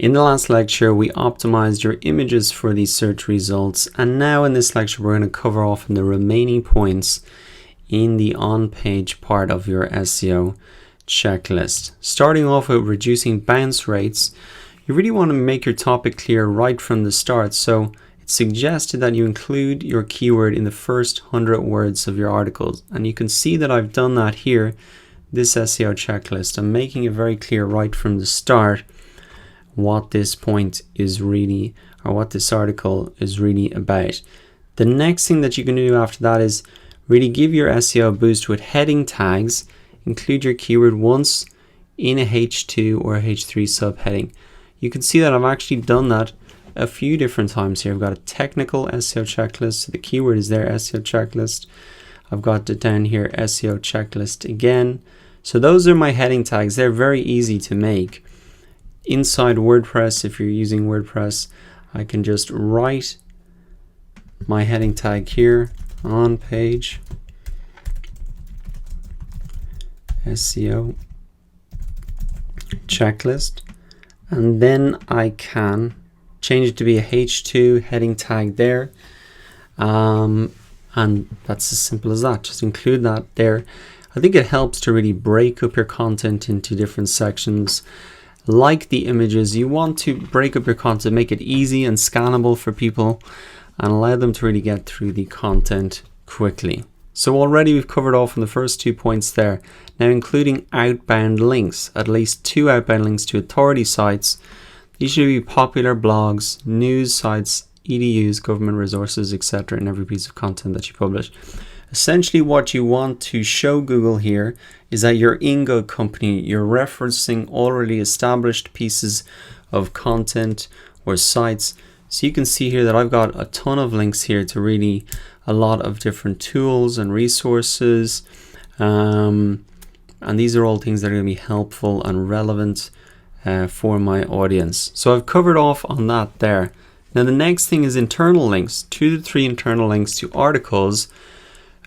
In the last lecture, we optimized your images for these search results, and now in this lecture, we're going to cover off on the remaining points in the on-page part of your SEO checklist. Starting off with reducing bounce rates, you really want to make your topic clear right from the start. So it's suggested that you include your keyword in the first 100 words of your articles. And you can see that I've done that here, this SEO checklist. I'm making it very clear right from the start what this point is really, or what this article is really about. The next thing that you can do after that is really give your SEO a boost with heading tags. Include your keyword once in a H2 or a H3 subheading. You can see that I've actually done that a few different times here. I've got a technical SEO checklist, so the keyword is there, SEO checklist. I've got it down here, SEO checklist again. So those are my heading tags. They're very easy to make. Inside WordPress, if you're using WordPress, I can just write my heading tag here on page SEO checklist, and then I can change it to be a H2 heading tag there, and that's as simple as that. Just include that there. I think it helps to really break up your content into different sections. Like the images, you want to break up your content, make it easy and scannable for people, and allow them to really get through the content quickly. So already we've covered off on the first 2 points there. Now including outbound links, at least 2 outbound links to authority sites. These should be popular blogs, news sites, EDUs, government resources, etc. in every piece of content that you publish. Essentially what you want to show Google here is that you're in good company. You're referencing already established pieces of content or sites. So you can see here that I've got a ton of links here to really a lot of different tools and resources. And these are all things that are going to be helpful and relevant for my audience. So I've covered off on that there. Now the next thing is internal links, 2 to 3 internal links to articles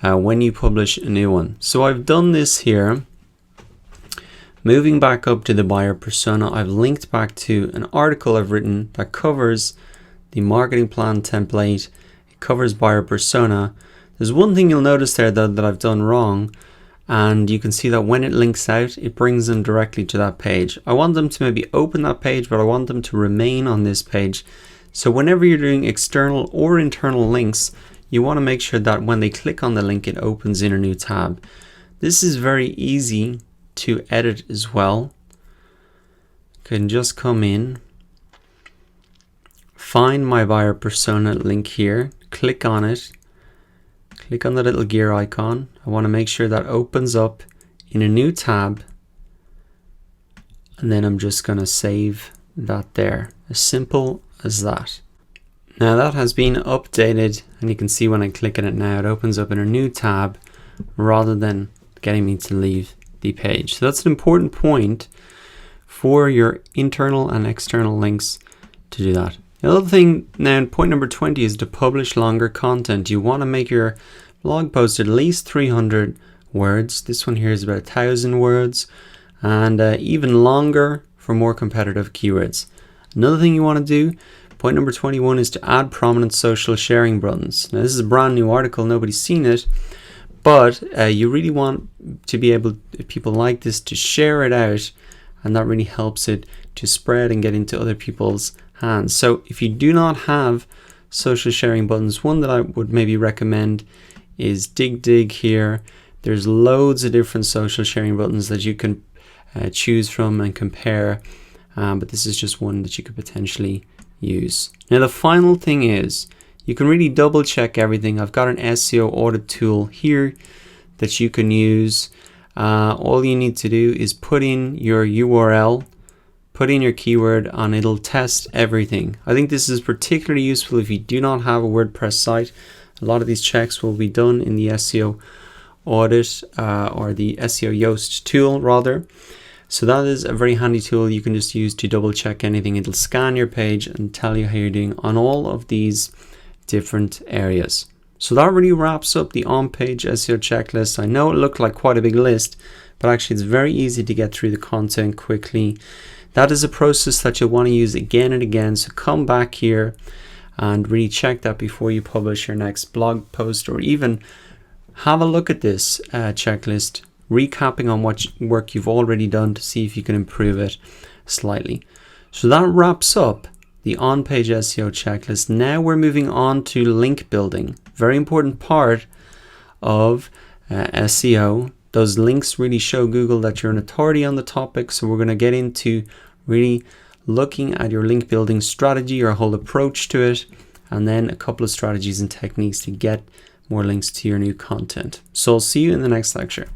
when you publish a new one. So I've done this here. Moving back up to the buyer persona, I've linked back to an article I've written that covers the marketing plan template. It covers buyer persona. There's one thing you'll notice there though that I've done wrong, and you can see that when it links out, it brings them directly to that page. I want them to maybe open that page, but I want them to remain on this page. So whenever you're doing external or internal links, you want to make sure that when they click on the link, it opens in a new tab. This is very easy to edit as well. You can just come in, find my buyer persona link here, click on it, click on the little gear icon. I want to make sure that opens up in a new tab, and then I'm just going to save that there. As simple as that. Now that has been updated, and you can see when I click on it now, it opens up in a new tab rather than getting me to leave the page. So that's an important point for your internal and external links to do that. The other thing now, point number 20 is to publish longer content. You want to make your blog post at least 300 words. This one here is about 1,000 words, and even longer for more competitive keywords. Another thing you want to do, point number 21, is to add prominent social sharing buttons. Now this is a brand new article, nobody's seen it, but you really want to be able, if people like this, to share it out, and that really helps it to spread and get into other people's hands. So if you do not have social sharing buttons, one that I would maybe recommend is Dig here. There's loads of different social sharing buttons that you can choose from and compare, but this is just one that you could potentially use. Now the final thing is you can really double check everything. I've got an SEO audit tool here that you can use. All you need to do is put in your URL, put in your keyword, and it'll test everything. I think this is particularly useful if you do not have a WordPress site. A lot of these checks will be done in the SEO audit or the SEO Yoast tool rather. So that is a very handy tool you can just use to double check anything. It'll scan your page and tell you how you're doing on all of these different areas. So that really wraps up the on-page SEO checklist. I know it looked like quite a big list, but actually it's very easy to get through the content quickly. That is a process that you'll want to use again and again. So come back here and really check that before you publish your next blog post, or even have a look at this checklist, recapping on what work you've already done to see if you can improve it slightly. So that wraps up the on-page SEO checklist. Now we're moving on to link building. Very important part of SEO. Those links really show Google that you're an authority on the topic. So we're going to get into really looking at your link building strategy, your whole approach to it, and then a couple of strategies and techniques to get more links to your new content. So I'll see you in the next lecture.